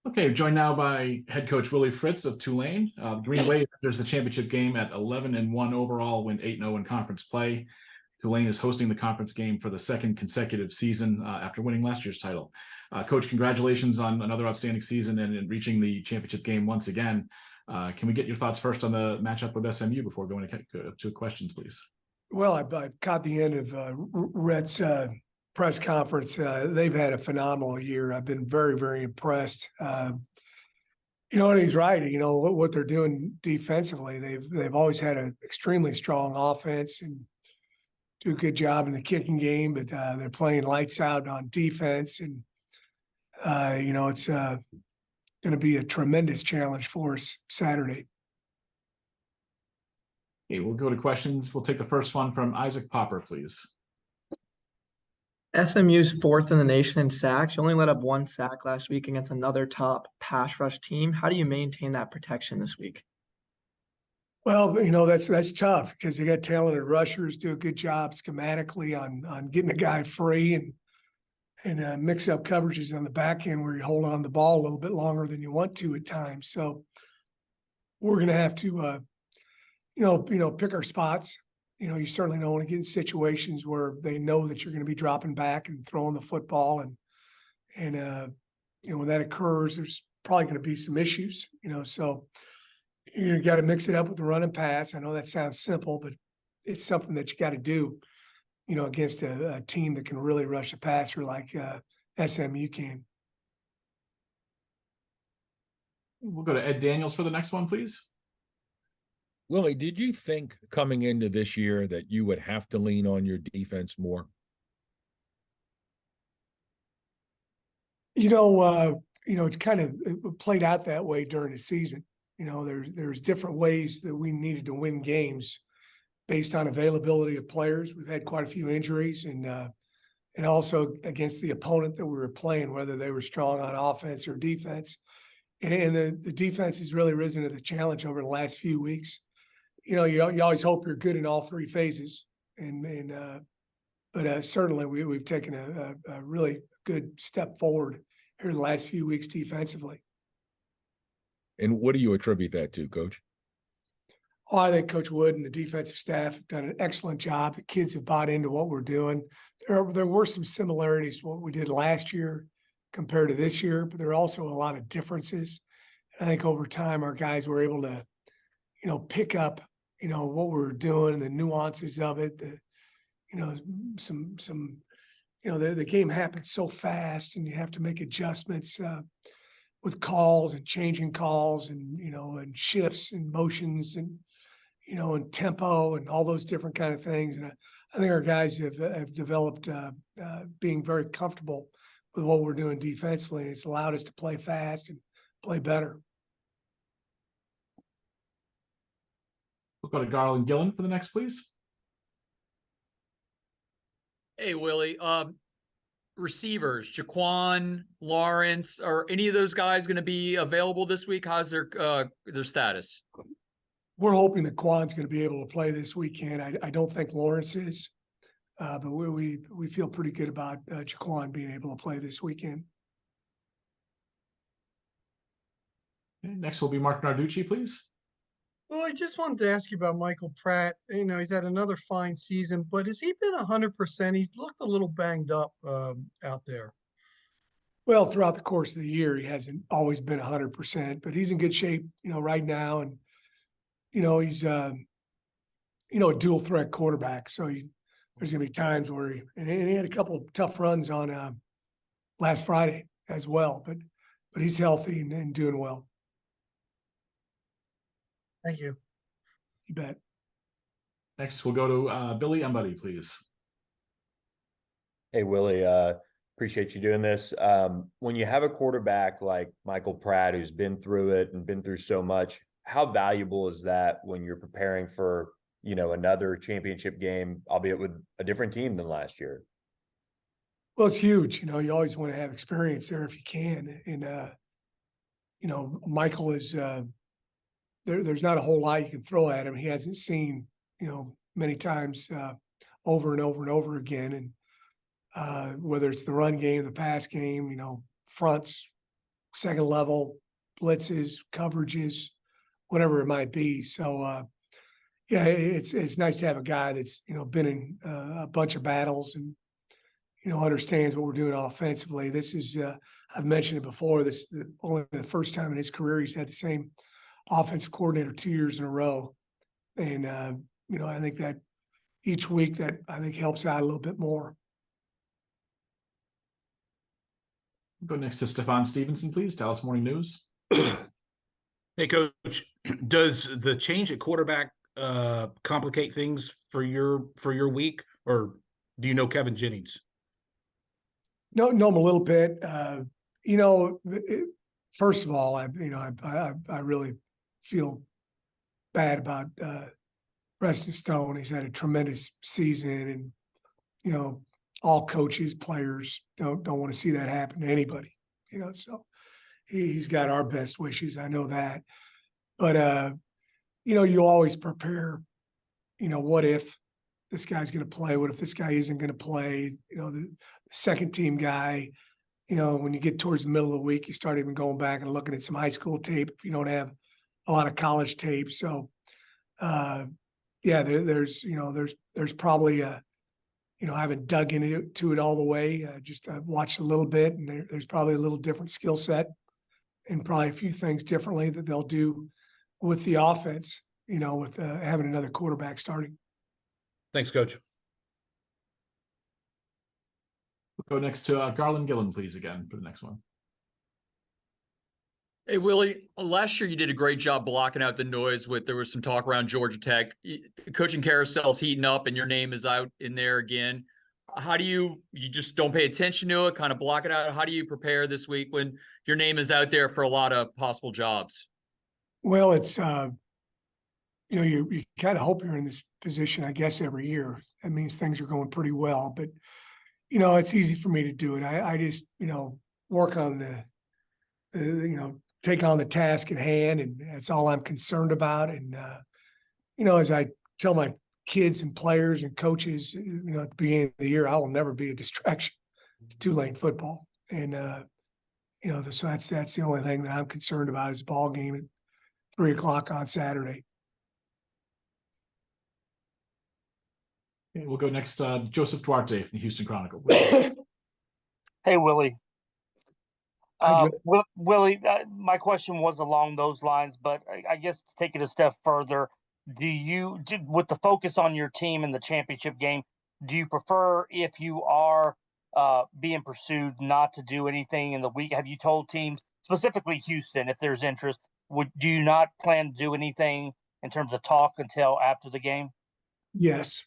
Okay, joined now by head coach Willie Fritz of Tulane. Green Wave enters the championship game at 11-1 overall, win 8-0 in conference play. Tulane is hosting the conference game for the second consecutive season after winning last year's title. Coach, congratulations on another outstanding season and in reaching the championship game once again. Can we get your thoughts first on the matchup with SMU before going to questions, please? Well, I caught the end of Rhett's press conference. They've had a phenomenal year. I've been very, very impressed. And he's right. What they're doing defensively. They've always had an extremely strong offense and do a good job in the kicking game, but they're playing lights out on defense, and it's going to be a tremendous challenge for us Saturday. Okay, we'll go to questions. We'll take the first one from Isaac Popper, please. SMU's fourth in the nation in sacks. You only let up one sack last week against another top pass rush team. How do you maintain that protection this week? Well, that's tough because they got talented rushers, do a good job schematically on getting a guy free and mix up coverages on the back end where you hold on the ball a little bit longer than you want to at times. So we're going to have to, pick our spots. You certainly don't want to get in situations where they know that you're going to be dropping back and throwing the football, and when that occurs, there's probably going to be some issues. So you got to mix it up with the run and pass. I know that sounds simple, but it's something that you got to do, against a team that can really rush the passer like SMU can. We'll go to Ed Daniels for the next one, please. Willie, did you think coming into this year that you would have to lean on your defense more? It kind of played out that way during the season. There's different ways that we needed to win games based on availability of players. We've had quite a few injuries, and also against the opponent that we were playing, whether they were strong on offense or defense. And the defense has really risen to the challenge over the last few weeks. You always hope you're good in all three phases, but certainly we've taken a really good step forward here the last few weeks defensively. And what do you attribute that to, Coach? Oh, I think Coach Wood and the defensive staff have done an excellent job. The kids have bought into what we're doing. There were some similarities to what we did last year compared to this year, but there are also a lot of differences. And I think over time our guys were able to, pick up, what we're doing and the nuances of it. The game happens so fast, and you have to make adjustments with calls and changing calls and and shifts and motions and and tempo and all those different kind of things. And I think our guys have developed being very comfortable with what we're doing defensively. It's allowed us to play fast and play better. We'll go to Garland Gillen for the next, please. Hey, Willie. Receivers, Jaquan, Lawrence, are any of those guys going to be available this week? How's their status? We're hoping that Quan's going to be able to play this weekend. I don't think Lawrence is, but we feel pretty good about Jaquan being able to play this weekend. Okay, next will be Mark Narducci, please. Well, I just wanted to ask you about Michael Pratt. He's had another fine season, but has he been 100%? He's looked a little banged up out there. Well, throughout the course of the year, he hasn't always been 100%, but he's in good shape, right now. And, he's, a dual threat quarterback. So there's going to be times where he had a couple of tough runs on last Friday as well, but he's healthy and doing well. Thank you. You bet. Next, we'll go to Billy Embody, please. Hey, Willie, appreciate you doing this. When you have a quarterback like Michael Pratt, who's been through it and been through so much, how valuable is that when you're preparing for, another championship game, albeit with a different team than last year? Well, it's huge. You always want to have experience there if you can. And, Michael is there's not a whole lot you can throw at him. He hasn't seen, many times over and over and over again. And whether it's the run game, the pass game, fronts, second level, blitzes, coverages, whatever it might be. So, yeah, it's nice to have a guy that's, been in a bunch of battles and, understands what we're doing offensively. This is, I've mentioned it before, this is only the first time in his career he's had the same offensive coordinator 2 years in a row. And, I think that each week that I think helps out a little bit more. Go next to Stefan Stevenson, please. Dallas Morning News. Hey, Coach, does the change at quarterback complicate things for your week, or do you know Kevin Jennings? Know him a little bit. First of all, I really feel bad about Preston Stone. He's had a tremendous season, and all coaches, players don't want to see that happen to anybody. So he's got our best wishes. I know that, but you always prepare. What if this guy's going to play? What if this guy isn't going to play? The second team guy. When you get towards the middle of the week, you start even going back and looking at some high school tape if you don't have a lot of college tape. So, yeah, there's probably I haven't dug into it all the way. Just watched a little bit, and there's probably a little different skill set and probably a few things differently that they'll do with the offense, with having another quarterback starting. Thanks, Coach. We'll go next to Garland Gillen, please, again, for the next one. Hey, Willie, last year you did a great job blocking out the noise there was some talk around Georgia Tech. Coaching carousel's heating up and your name is out in there again. How do you just don't pay attention to it, kind of block it out? How do you prepare this week when your name is out there for a lot of possible jobs? Well, it's, you kind of hope you're in this position, I guess, every year. That means things are going pretty well, but, it's easy for me to do it. I just, work on take on the task at hand, and that's all I'm concerned about. And, as I tell my kids and players and coaches, at the beginning of the year, I will never be a distraction to Tulane football. And, so that's the only thing that I'm concerned about is ball game at 3:00 on Saturday. Okay, we'll go next to Joseph Duarte from the Houston Chronicle. Hey, Willie. Hi, Willie, my question was along those lines, but I guess to take it a step further, with the focus on your team in the championship game, do you prefer, if you are being pursued, not to do anything in the week? Have you told teams, specifically Houston, if there's interest, do you not plan to do anything in terms of talk until after the game? Yes.